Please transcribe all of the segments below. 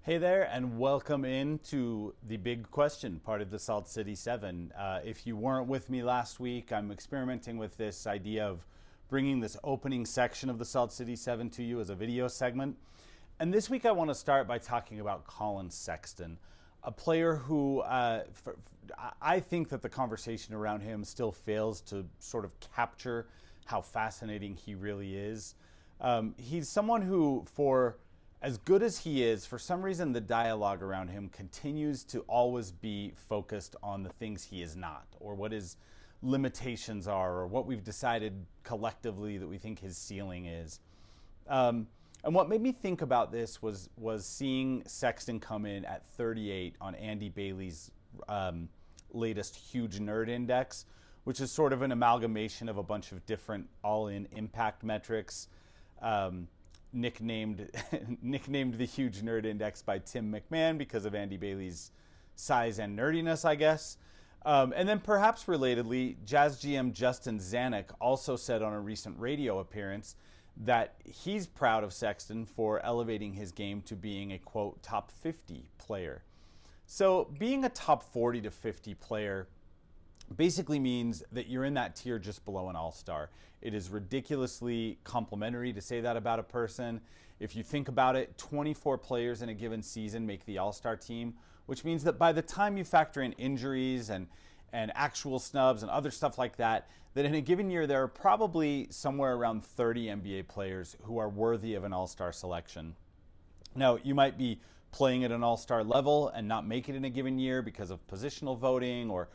Hey there, and welcome into the big question part of the Salt City 7. If you weren't with me last week, I'm experimenting with this idea of bringing this opening section of the Salt City 7 to you as a video segment. And this week I want to start by talking about Collin Sexton, a player who I think that the conversation around him still fails to sort of capture how fascinating he really is. He's someone who, for as good as he is, for some reason the dialogue around him continues to always be focused on the things he is not, or what his limitations are, or what we've decided collectively that we think his ceiling is. And what made me think about this was seeing Sexton come in at 38 on Andy Bailey's latest Huge Nerd Index, which is sort of an amalgamation of a bunch of different all-in impact metrics. Nicknamed the Huge Nerd Index by Tim McMahon because of Andy Bailey's size and nerdiness, I guess. And then perhaps relatedly, Jazz GM Justin Zanuck also said on a recent radio appearance that he's proud of Sexton for elevating his game to being a, quote, top 50 player. So being a top 40 to 50 player basically means that you're in that tier just below an all-star. It is ridiculously complimentary to say that about a person. If you think about it, 24 players in a given season make the all-star team, which means that by the time you factor in injuries and actual snubs and other stuff like that, that in a given year there are probably somewhere around 30 NBA players who are worthy of an all-star selection. Now, you might be playing at an all-star level and not make it in a given year because of positional voting or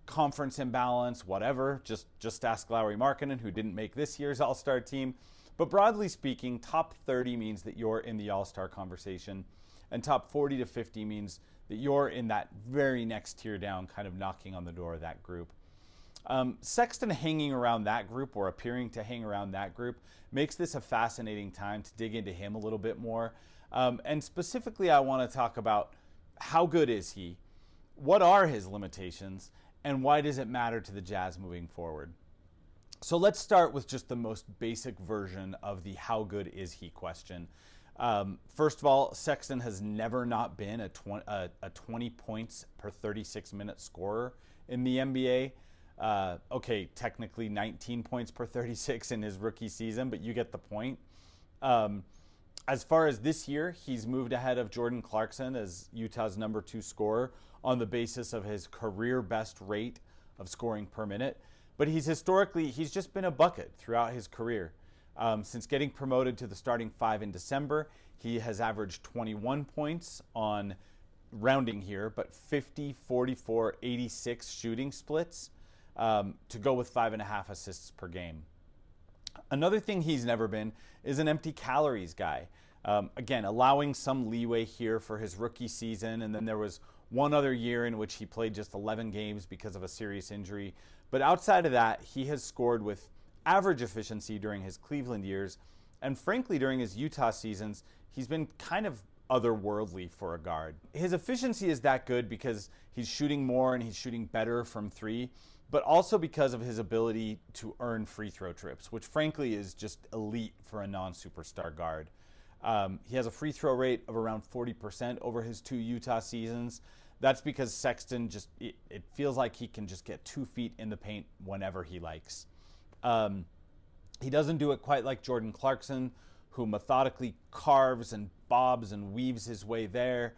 conference imbalance, whatever. Just ask Lauri Markkanen, who didn't make this year's All-Star team. But broadly speaking, top 30 means that you're in the All-Star conversation, and top 40 to 50 means that you're in that very next tier down, kind of knocking on the door of that group. Sexton hanging around that group, or appearing to hang around that group, makes this a fascinating time to dig into him a little bit more. And specifically, I want to talk about how good is he, what are his limitations, and why does it matter to the Jazz moving forward? So let's start with just the most basic version of the how good is he question. First of all, Sexton has never not been a 20 points per 36 minute scorer in the NBA. Okay, technically 19 points per 36 in his rookie season, but you get the point. As far as this year, he's moved ahead of Jordan Clarkson as Utah's number 2 scorer on the basis of his career best rate of scoring per minute. But he's just been a bucket throughout his career. Since getting promoted to the starting 5 in December, he has averaged 21 points on, rounding here, but 50, 44, 86 shooting splits to go with 5.5 assists per game. Another thing he's never been is an empty calories guy. Again, allowing some leeway here for his rookie season, and then there was one other year in which he played just 11 games because of a serious injury. But outside of that, he has scored with average efficiency during his Cleveland years, and frankly, during his Utah seasons, he's been kind of otherworldly for a guard. His efficiency is that good because he's shooting more and he's shooting better from 3, but also because of his ability to earn free throw trips, which frankly is just elite for a non-superstar guard. He has a free throw rate of around 40% over his 2 Utah seasons. That's because Sexton it feels like he can just get 2 feet in the paint whenever he likes. He doesn't do it quite like Jordan Clarkson, who methodically carves and bobs and weaves his way there.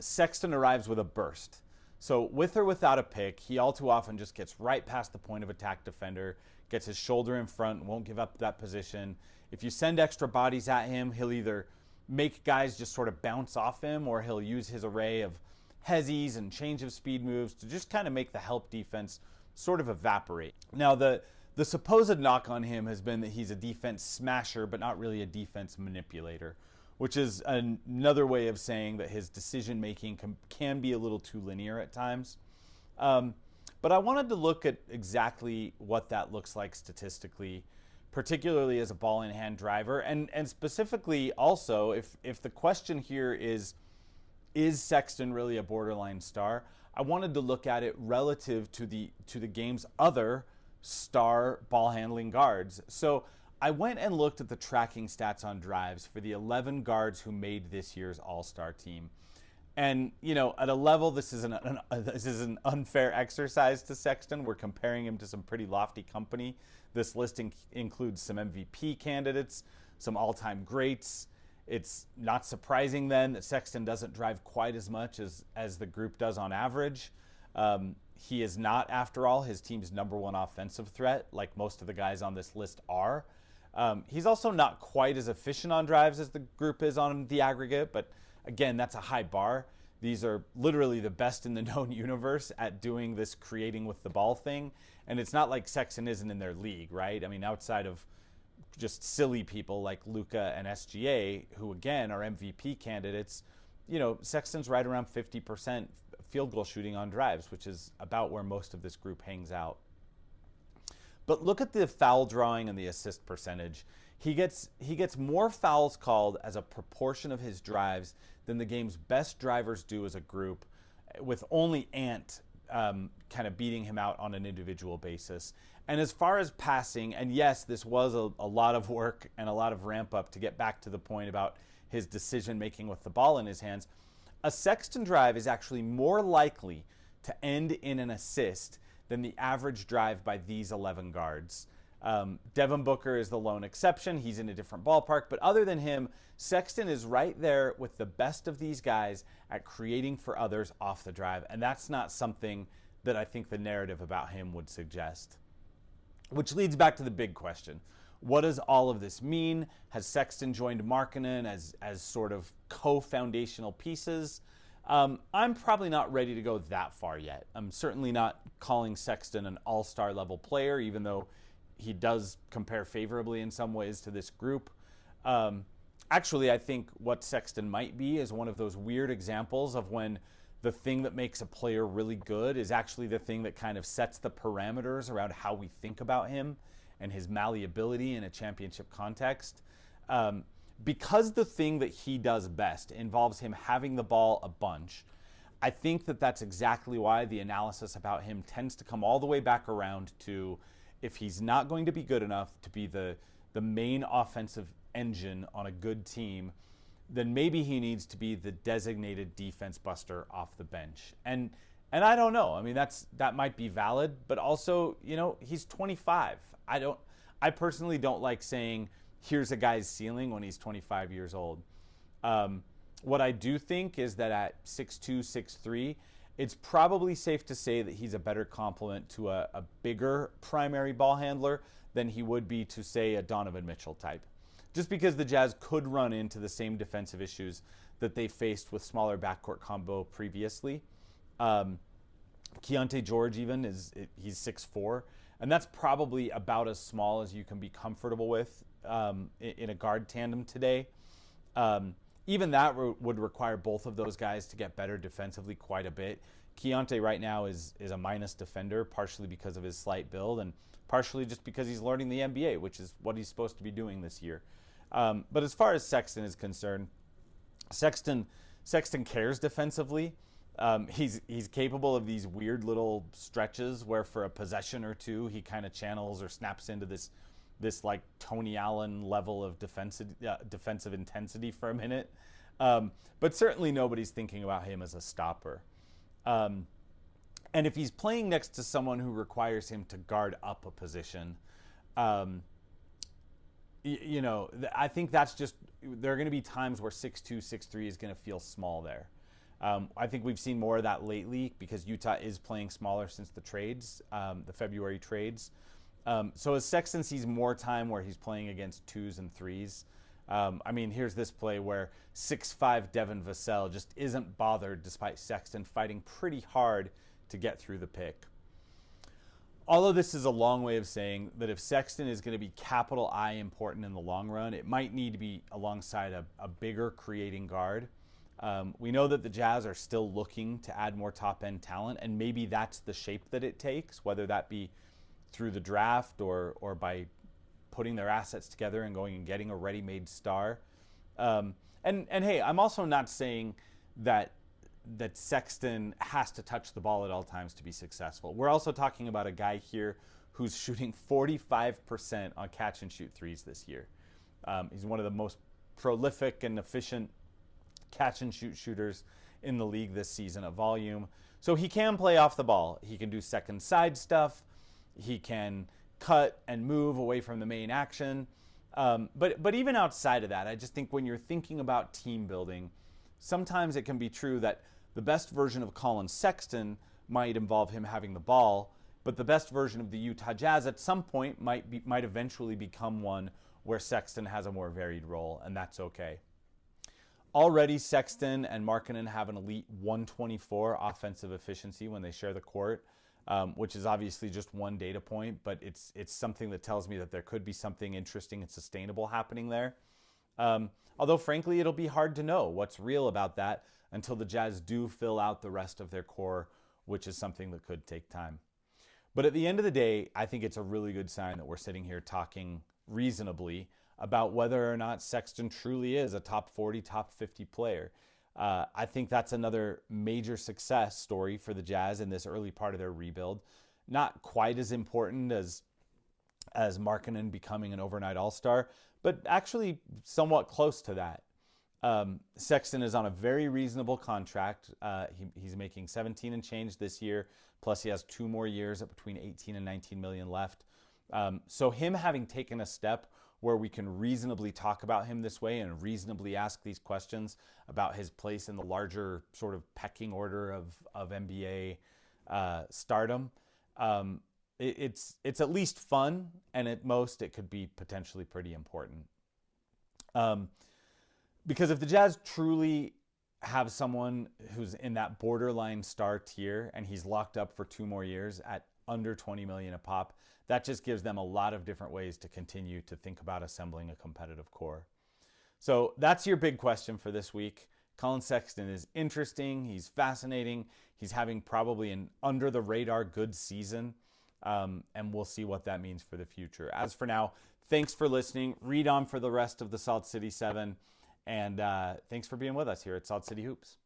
Sexton arrives with a burst. So with or without a pick, he all too often just gets right past the point of attack defender, gets his shoulder in front, won't give up that position. If you send extra bodies at him, he'll either make guys just sort of bounce off him, or he'll use his array of hezzies and change of speed moves to just kind of make the help defense sort of evaporate. Now, the supposed knock on him has been that he's a defense smasher, but not really a defense manipulator, which is another way of saying that his decision-making can be a little too linear at times. But I wanted to look at exactly what that looks like statistically, particularly as a ball-in-hand driver, and specifically also, if the question here is Sexton really a borderline star, I wanted to look at it relative to the game's other star ball-handling guards. So I went and looked at the tracking stats on drives for the 11 guards who made this year's All-Star team. And, you know, at a level, this is an unfair exercise to Sexton. We're comparing him to some pretty lofty company. This list includes some MVP candidates, some all-time greats. It's not surprising then that Sexton doesn't drive quite as much as the group does on average. He is not, after all, his team's #1 offensive threat, like most of the guys on this list are. He's also not quite as efficient on drives as the group is on the aggregate, but again, that's a high bar. These are literally the best in the known universe at doing this creating with the ball thing. And it's not like Sexton isn't in their league, right? I mean, outside of just silly people like Luka and SGA, who again are MVP candidates, you know, Sexton's right around 50% field goal shooting on drives, which is about where most of this group hangs out. But look at the foul drawing and the assist percentage. He gets more fouls called as a proportion of his drives than the game's best drivers do as a group, with only Ant kind of beating him out on an individual basis. And as far as passing, and yes, this was a lot of work and a lot of ramp up to get back to the point about his decision making with the ball in his hands, a Sexton drive is actually more likely to end in an assist than the average drive by these 11 guards. Devin Booker is the lone exception. He's in a different ballpark. But other than him, Sexton is right there with the best of these guys at creating for others off the drive. And that's not something that I think the narrative about him would suggest. Which leads back to the big question. What does all of this mean? Has Sexton joined Markkanen as sort of co-foundational pieces? I'm probably not ready to go that far yet. I'm certainly not calling Sexton an all-star level player, even though he does compare favorably in some ways to this group. Actually, I think what Sexton might be is one of those weird examples of when the thing that makes a player really good is actually the thing that kind of sets the parameters around how we think about him and his malleability in a championship context. Because the thing that he does best involves him having the ball a bunch, I think that that's exactly why the analysis about him tends to come all the way back around to, if he's not going to be good enough to be the main offensive engine on a good team, then maybe he needs to be the designated defense buster off the bench. And I don't know. I mean, that might be valid, but also, you know, he's 25. I personally don't like saying here's a guy's ceiling when he's 25 years old. What I do think is that at 6'2", 6'3", it's probably safe to say that he's a better complement to a bigger primary ball handler than he would be to, say, a Donovan Mitchell type. Just because the Jazz could run into the same defensive issues that they faced with smaller backcourt combo previously. Keontae George he's 6'4", and that's probably about as small as you can be comfortable with in a guard tandem today. Even that would require both of those guys to get better defensively quite a bit. Keontae right now is a minus defender, partially because of his slight build and partially just because he's learning the NBA, which is what he's supposed to be doing this year. But as far as Sexton is concerned, Sexton cares defensively. He's capable of these weird little stretches where for a possession or two he kind of channels or snaps into this like Tony Allen level of defensive intensity for a minute. But certainly nobody's thinking about him as a stopper. And if he's playing next to someone who requires him to guard up a position, I think that's just, there are going to be times where 6'2", 6'3" is going to feel small there. I think we've seen more of that lately because Utah is playing smaller since the trades, the February trades. So as Sexton sees more time where he's playing against 2s and 3s, here's this play where 6'5" Devin Vassell just isn't bothered despite Sexton fighting pretty hard to get through the pick. All of this is a long way of saying that if Sexton is going to be capital I important in the long run, it might need to be alongside a bigger creating guard. We know that the Jazz are still looking to add more top-end talent, and maybe that's the shape that it takes, whether that be through the draft or by putting their assets together and going and getting a ready-made star. And hey, I'm also not saying that Sexton has to touch the ball at all times to be successful. We're also talking about a guy here who's shooting 45% on catch and shoot threes this year. He's one of the most prolific and efficient catch and shoot shooters in the league this season at volume. So he can play off the ball. He can do second side stuff. He can cut and move away from the main action. But even outside of that, I just think when you're thinking about team building, sometimes it can be true that the best version of Collin Sexton might involve him having the ball, but the best version of the Utah Jazz at some point might eventually become one where Sexton has a more varied role, and that's okay. Already, Sexton and Markkanen have an elite 124 offensive efficiency when they share the court, which is obviously just one data point, but it's something that tells me that there could be something interesting and sustainable happening there. Although, frankly, it'll be hard to know what's real about that until the Jazz do fill out the rest of their core, which is something that could take time. But at the end of the day, I think it's a really good sign that we're sitting here talking reasonably about whether or not Sexton truly is a top 40, top 50 player. I think that's another major success story for the Jazz in this early part of their rebuild. Not quite as important as Markkanen becoming an overnight all-star, but actually somewhat close to that. Sexton is on a very reasonable contract. He's making 17 and change this year, plus he has 2 more years at between 18 and 19 million left. So him having taken a step where we can reasonably talk about him this way and reasonably ask these questions about his place in the larger sort of pecking order of NBA stardom, it's at least fun, and at most it could be potentially pretty important. Because if the Jazz truly have someone who's in that borderline star tier and he's locked up for 2 more years at under 20 million a pop, that just gives them a lot of different ways to continue to think about assembling a competitive core. So that's your big question for this week. Collin Sexton is interesting. He's fascinating. He's having probably an under the radar good season. And we'll see what that means for the future. As for now, thanks for listening. Read on for the rest of the Salt City 7. And thanks for being with us here at Salt City Hoops.